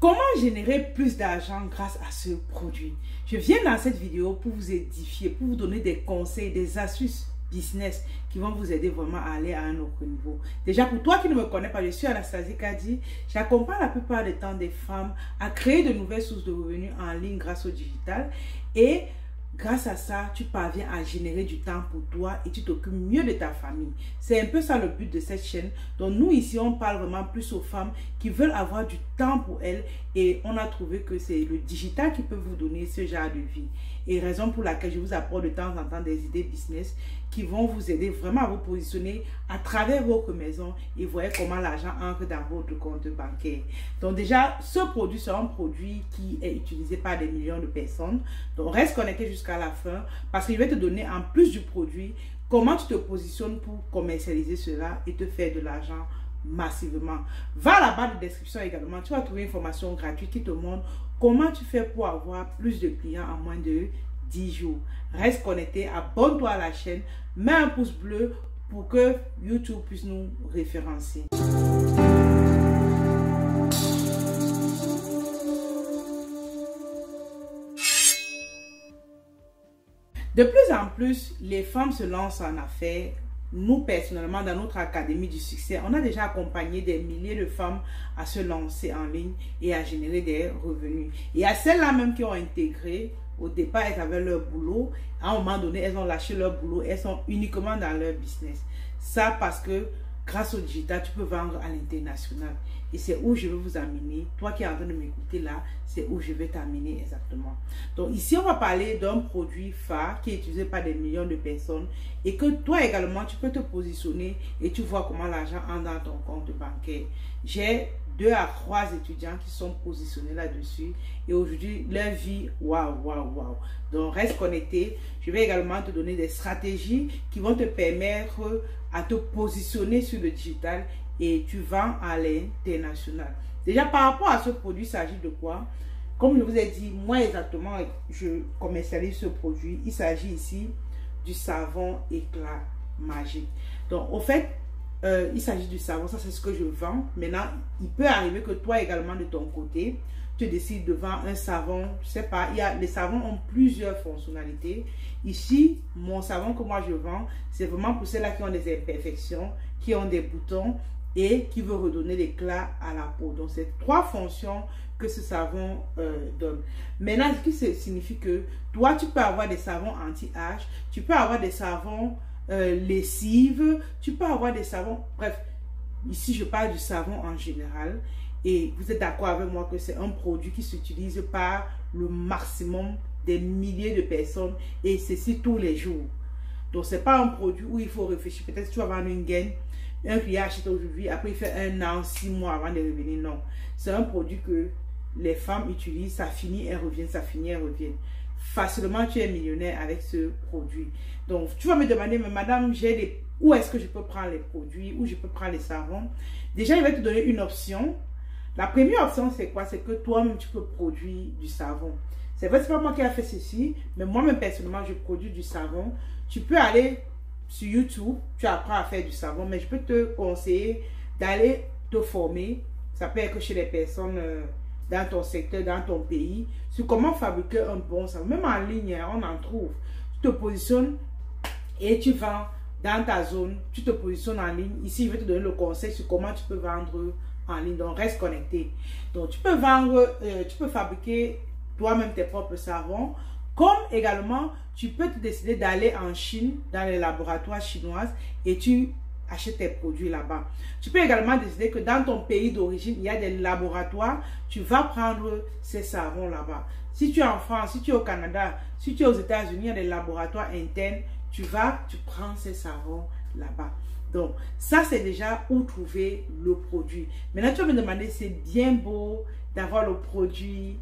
Comment générer plus d'argent grâce à ce produit? Je viens dans cette vidéo pour vous édifier, pour vous donner des conseils, des astuces business qui vont vous aider vraiment à aller à un autre niveau. Déjà, pour toi qui ne me connais pas, je suis Anastasie Kadi. J'accompagne la plupart du temps des femmes à créer de nouvelles sources de revenus en ligne grâce au digital. Et grâce à ça, tu parviens à générer du temps pour toi et tu t'occupes mieux de ta famille. C'est un peu ça le but de cette chaîne. Donc nous ici, on parle vraiment plus aux femmes qui veulent avoir du temps pour elles et on a trouvé que c'est le digital qui peut vous donner ce genre de vie. Et raison pour laquelle je vous apporte de temps en temps des idées business qui vont vous aider vraiment à vous positionner à travers votre maison et voyez comment l'argent entre dans votre compte bancaire. Donc déjà, ce produit, c'est un produit qui est utilisé par des millions de personnes. Donc reste connecté jusqu'à la fin parce qu'il va te donner en plus du produit comment tu te positionnes pour commercialiser cela et te faire de l'argent massivement. Va à la barre de description également, tu vas trouver une formation gratuite qui te montre comment tu fais pour avoir plus de clients en moins de 10 jours. Reste connecté, abonne-toi à la chaîne, mets un pouce bleu pour que YouTube puisse nous référencer. De plus en plus, les femmes se lancent en affaires. Nous, personnellement, dans notre Académie du succès, on a déjà accompagné des milliers de femmes à se lancer en ligne et à générer des revenus. Et à celles-là même qui ont intégré, au départ, elles avaient leur boulot. À un moment donné, elles ont lâché leur boulot. Elles sont uniquement dans leur business. Ça parce que grâce au digital, tu peux vendre à l'international. Et c'est où je veux vous amener. Toi qui es en train de m'écouter là, c'est où je vais t'amener exactement. Donc ici, on va parler d'un produit phare qui est utilisé par des millions de personnes et que toi également, tu peux te positionner et tu vois comment l'argent entre dans ton compte bancaire. J'ai 2 à 3 étudiants qui sont positionnés là-dessus et aujourd'hui, leur vie, waouh, waouh, waouh. Donc reste connecté. Je vais également te donner des stratégies qui vont te permettre à te positionner sur le digital et tu vends à l'international. Déjà, par rapport à ce produit, il s'agit de quoi? Comme je vous ai dit, moi exactement, je commercialise ce produit. Il s'agit ici du savon éclat magique. Donc, au fait, il s'agit du savon, ça c'est ce que je vends. Maintenant, il peut arriver que toi également de ton côté, tu décides de vendre un savon, je sais pas, les savons ont plusieurs fonctionnalités. Ici, mon savon que moi je vends, c'est vraiment pour ceux-là qui ont des imperfections, qui ont des boutons et qui veut redonner l'éclat à la peau. Donc, c'est 3 fonctions que ce savon donne. Maintenant, ce qui signifie que toi, tu peux avoir des savons anti-âge, tu peux avoir des savons lessive, tu peux avoir des savons, bref, ici je parle du savon en général et vous êtes d'accord avec moi que c'est un produit qui s'utilise par le maximum des milliers de personnes et ceci tous les jours. Donc c'est pas un produit où il faut réfléchir, peut-être tu vas vendre une gaine, un client achète aujourd'hui, après il fait 1 an, 6 mois avant de revenir. Non, c'est un produit que les femmes utilisent, ça finit, elles reviennent, ça finit, elles reviennent. Facilement, tu es millionnaire avec ce produit. Donc, tu vas me demander, mais madame, où est-ce que je peux prendre les produits, où je peux prendre les savons? Déjà, il va te donner une option. La première option, c'est quoi? C'est que toi-même, tu peux produire du savon. C'est vrai, c'est pas moi qui ai fait ceci, mais moi-même, personnellement, je produis du savon. Tu peux aller sur YouTube, tu apprends à faire du savon, mais je peux te conseiller d'aller te former. Ça peut être chez les personnes dans ton secteur, dans ton pays, sur comment fabriquer un bon savon. Même en ligne, on en trouve. Tu te positionnes et tu vends dans ta zone. Tu te positionnes en ligne. Ici, je vais te donner le conseil sur comment tu peux vendre en ligne. Donc, reste connecté. Donc, tu peux vendre, tu peux fabriquer toi-même tes propres savons. Comme également, tu peux te décider d'aller en Chine, dans les laboratoires chinois, et tu achètes tes produits là-bas. Tu peux également décider que dans ton pays d'origine, il y a des laboratoires, tu vas prendre ces savons là-bas. Si tu es en France, si tu es au Canada, si tu es aux États-Unis, il y a des laboratoires internes, tu prends ces savons là-bas. Donc, ça c'est déjà où trouver le produit. Maintenant, tu vas me demander, c'est bien beau d'avoir le produit,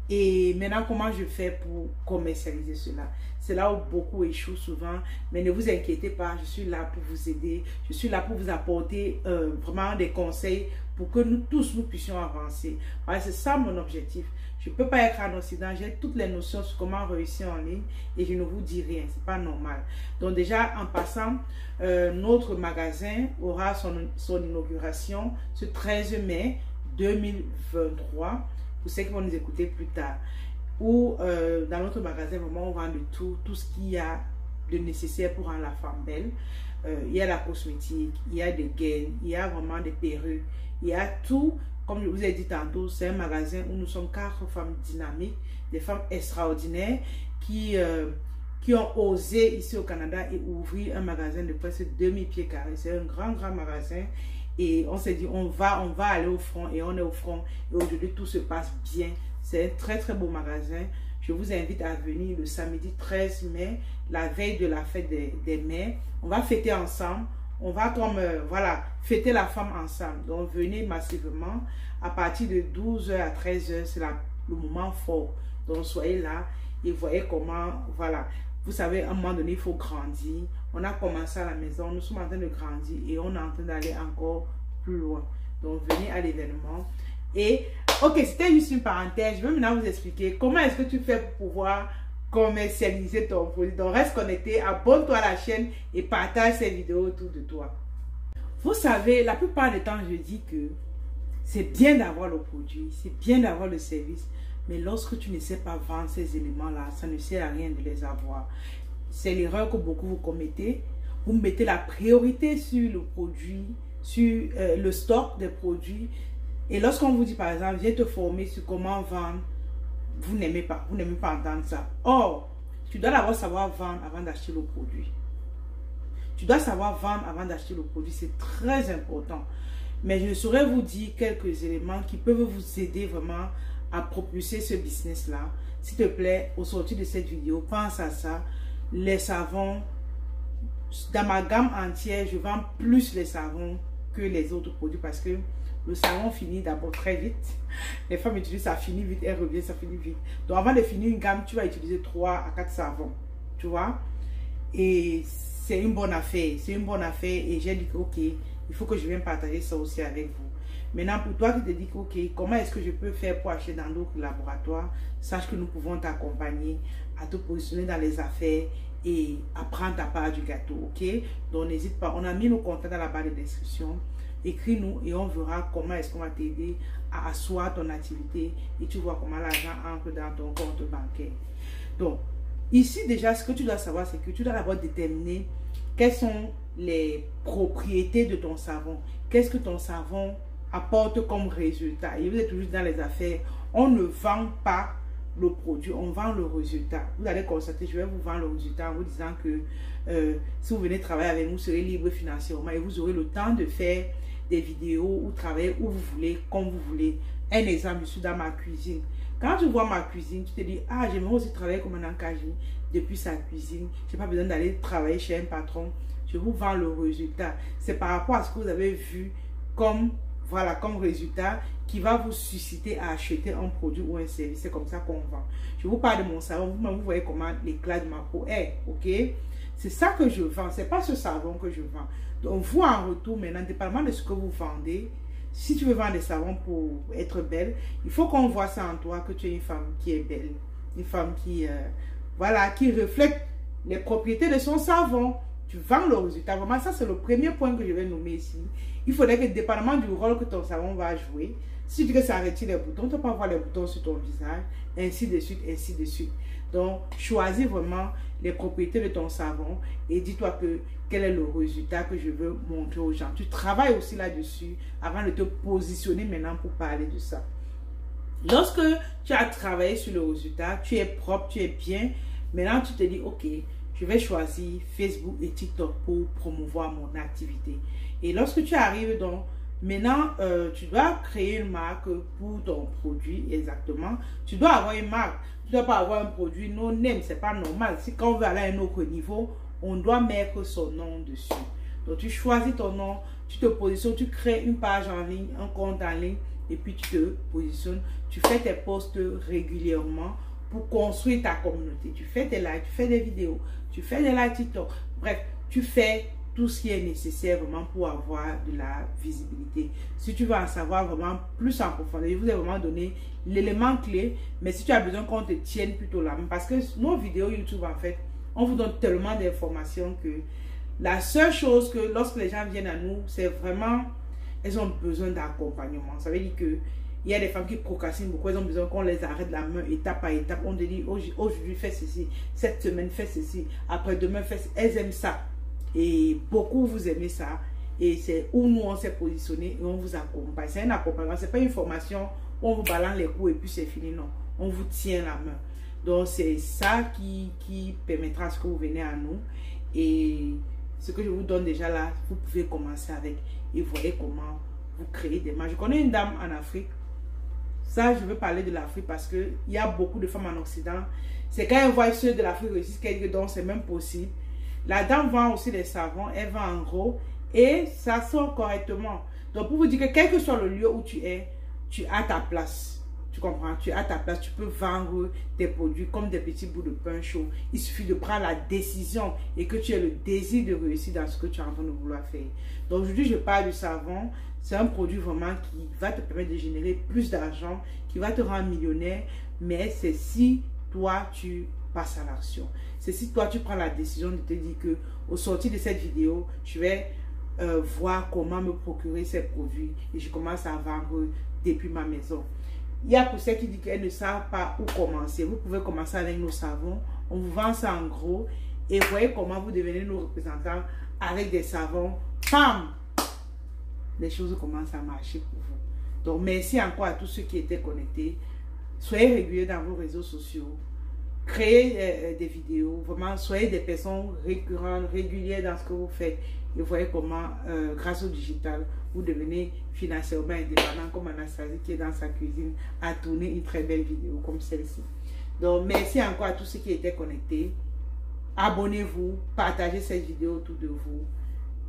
et maintenant, comment je fais pour commercialiser cela? C'est là où beaucoup échouent souvent. Mais ne vous inquiétez pas, je suis là pour vous aider. Je suis là pour vous apporter vraiment des conseils pour que nous tous, nous puissions avancer. C'est ça mon objectif. Je ne peux pas être en Occident. J'ai toutes les notions sur comment réussir en ligne et je ne vous dis rien. Ce n'est pas normal. Donc déjà, en passant, notre magasin aura son inauguration ce 13 mai 2023. pour ceux qui vont nous écouter plus tard. Ou dans notre magasin, vraiment, on vend de tout ce qu'il y a de nécessaire pour rendre la femme belle. Il y a la cosmétique, il y a des gaines, il y a vraiment des perruques, il y a tout. Comme je vous ai dit tantôt, c'est un magasin où nous sommes 4 femmes dynamiques, des femmes extraordinaires qui ont osé ici au Canada et ouvrir un magasin de presque 2000 pieds carrés. C'est un grand magasin. Et on s'est dit, on va aller au front, et on est au front. Et aujourd'hui, tout se passe bien. C'est un très beau magasin. Je vous invite à venir le samedi 13 mai, la veille de la fête des mères. On va fêter ensemble. On va comme, voilà, fêter la femme ensemble. Donc, venez massivement. À partir de 12h à 13h, c'est le moment fort. Donc, soyez là et voyez comment, voilà. Vous savez, à un moment donné, il faut grandir. On a commencé à la maison, nous sommes en train de grandir et on est en train d'aller encore plus loin. Donc, venez à l'événement. Et, ok, c'était juste une parenthèse. Je vais maintenant vous expliquer comment est-ce que tu fais pour pouvoir commercialiser ton produit. Donc, reste connecté, abonne-toi à la chaîne et partage ces vidéos autour de toi. Vous savez, la plupart du temps, je dis que c'est bien d'avoir le produit, c'est bien d'avoir le service, mais lorsque tu ne sais pas vendre ces éléments-là, ça ne sert à rien de les avoir. C'est l'erreur que beaucoup vous commettez. Vous mettez la priorité sur le produit, sur le stock des produits. Et lorsqu'on vous dit, par exemple, viens te former sur comment vendre, vous n'aimez pas entendre ça. Or, tu dois d'abord savoir vendre avant d'acheter le produit. Tu dois savoir vendre avant d'acheter le produit, c'est très important. Mais je saurais vous dire quelques éléments qui peuvent vous aider vraiment à propulser ce business-là. S'il te plaît, au sortir de cette vidéo, pense à ça. Les savons, dans ma gamme entière, je vends plus les savons que les autres produits parce que le savon finit d'abord très vite. Les femmes utilisent, ça finit vite, elles reviennent, ça finit vite. Donc avant de finir une gamme, tu vas utiliser 3 à 4 savons. Tu vois? Et c'est une bonne affaire. C'est une bonne affaire et j'ai dit que ok, il faut que je vienne partager ça aussi avec vous. Maintenant, pour toi qui te dis que ok, comment est-ce que je peux faire pour acheter dans d'autres laboratoires? Sache que nous pouvons t'accompagner à te positionner dans les affaires et à prendre ta part du gâteau, ok? Donc n'hésite pas, on a mis nos contacts dans la barre de description. Écris-nous et on verra comment est-ce qu'on va t'aider à asseoir ton activité et tu vois comment l'argent entre dans ton compte bancaire. Donc, ici déjà, ce que tu dois savoir, c'est que tu dois d'abord déterminer quelles sont les propriétés de ton savon. Qu'est-ce que ton savon apporte comme résultat? Et vous êtes toujours dans les affaires. On ne vend pas le produit, on vend le résultat. Vous allez constater, je vais vous vendre le résultat en vous disant que si vous venez travailler avec nous, vous serez libre financièrement et vous aurez le temps de faire des vidéos ou travailler où vous voulez, comme vous voulez. Un exemple, je suis dans ma cuisine. Quand tu vois ma cuisine, tu te dis, ah, j'aimerais aussi travailler comme un encagé depuis sa cuisine. Je n'ai pas besoin d'aller travailler chez un patron. Je vous vends le résultat. C'est par rapport à ce que vous avez vu comme, voilà, comme résultat qui va vous susciter à acheter un produit ou un service. C'est comme ça qu'on vend. Je vous parle de mon savon. Vous voyez comment l'éclat de ma peau est, ok? C'est ça que je vends. Ce n'est pas ce savon que je vends. Donc, vous, en retour, maintenant, dépendamment de ce que vous vendez, si tu veux vendre des savons pour être belle, il faut qu'on voit ça en toi, que tu es une femme qui est belle. Une femme qui, voilà, qui reflète les propriétés de son savon. Tu vends le résultat. Vraiment, ça, c'est le premier point que je vais nommer ici. Il faudrait que, dépendamment du rôle que ton savon va jouer, si tu dis que ça retire les boutons, tu peux avoir les boutons sur ton visage, ainsi de suite, ainsi de suite. Donc, choisis vraiment les propriétés de ton savon et dis-toi que quel est le résultat que je veux montrer aux gens. Tu travailles aussi là-dessus avant de te positionner maintenant pour parler de ça. Lorsque tu as travaillé sur le résultat, tu es propre, tu es bien, maintenant tu te dis, ok, je vais choisir Facebook et TikTok pour promouvoir mon activité. Et lorsque tu arrives donc, maintenant, tu dois créer une marque pour ton produit, exactement. Tu dois avoir une marque. Tu ne dois pas avoir un produit non-name, ce n'est pas normal. Si quand on veut aller à un autre niveau, on doit mettre son nom dessus. Donc, tu choisis ton nom, tu te positionnes, tu crées une page en ligne, un compte en ligne, et puis tu te positionnes. Tu fais tes posts régulièrement pour construire ta communauté. Tu fais tes lives, tu fais des vidéos, tu fais des lives TikTok. Bref, tu fais tout ce qui est nécessaire vraiment pour avoir de la visibilité. Si tu veux en savoir vraiment plus en profondeur, je vous ai vraiment donné l'élément clé, mais si tu as besoin qu'on te tienne plutôt la main, parce que nos vidéos YouTube, en fait, on vous donne tellement d'informations que la seule chose que lorsque les gens viennent à nous, c'est vraiment, elles ont besoin d'accompagnement. Ça veut dire que Il y a des femmes qui procrastinent beaucoup, elles ont besoin qu'on les arrête la main étape par étape. On te dit aujourd'hui fais ceci, cette semaine fais ceci, après demain fais ceci. Elles aiment ça. Et beaucoup vous aimez ça. Et c'est où nous on s'est positionné et on vous accompagne. C'est un accompagnement, c'est pas une formation où on vous balance les coups et puis c'est fini. Non, on vous tient la main. Donc c'est ça qui permettra à ce que vous venez à nous. Et ce que je vous donne déjà là, vous pouvez commencer avec. Et voyez comment vous créez des marques. Je connais une dame en Afrique. Ça, je veux parler de l'Afrique parce qu'il y a beaucoup de femmes en Occident. C'est quand elles voient ceux de l'Afrique réussissent quelque chose, c'est même possible. La dame vend aussi des savons, elle vend en gros et ça sort correctement. Donc pour vous dire que quel que soit le lieu où tu es, tu as ta place. Tu comprends? Tu as ta place, tu peux vendre tes produits comme des petits bouts de pain chaud. Il suffit de prendre la décision et que tu aies le désir de réussir dans ce que tu es en train de vouloir faire. Donc aujourd'hui, je parle du savon. C'est un produit vraiment qui va te permettre de générer plus d'argent, qui va te rendre millionnaire, mais c'est si toi, tu passes à l'action. C'est si toi, tu prends la décision de te dire que au sortir de cette vidéo, je vais voir comment me procurer ces produits et je commence à vendre depuis ma maison. Il y a pour ceux qui disent qu'elles ne savent pas où commencer. Vous pouvez commencer avec nos savons. On vous vend ça en gros. Et voyez comment vous devenez nos représentants avec des savons. Pam! Les choses commencent à marcher pour vous. Donc, merci encore à tous ceux qui étaient connectés. Soyez réguliers dans vos réseaux sociaux. Créez des vidéos. Vraiment, soyez des personnes récurrentes, régulières dans ce que vous faites. Et voyez comment, grâce au digital, vous devenez financièrement indépendant comme Anastasie qui est dans sa cuisine a tourné une très belle vidéo comme celle-ci. Donc, merci encore à tous ceux qui étaient connectés. Abonnez-vous, partagez cette vidéo autour de vous.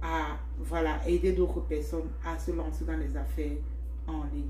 À, voilà, aider d'autres personnes à se lancer dans les affaires en ligne.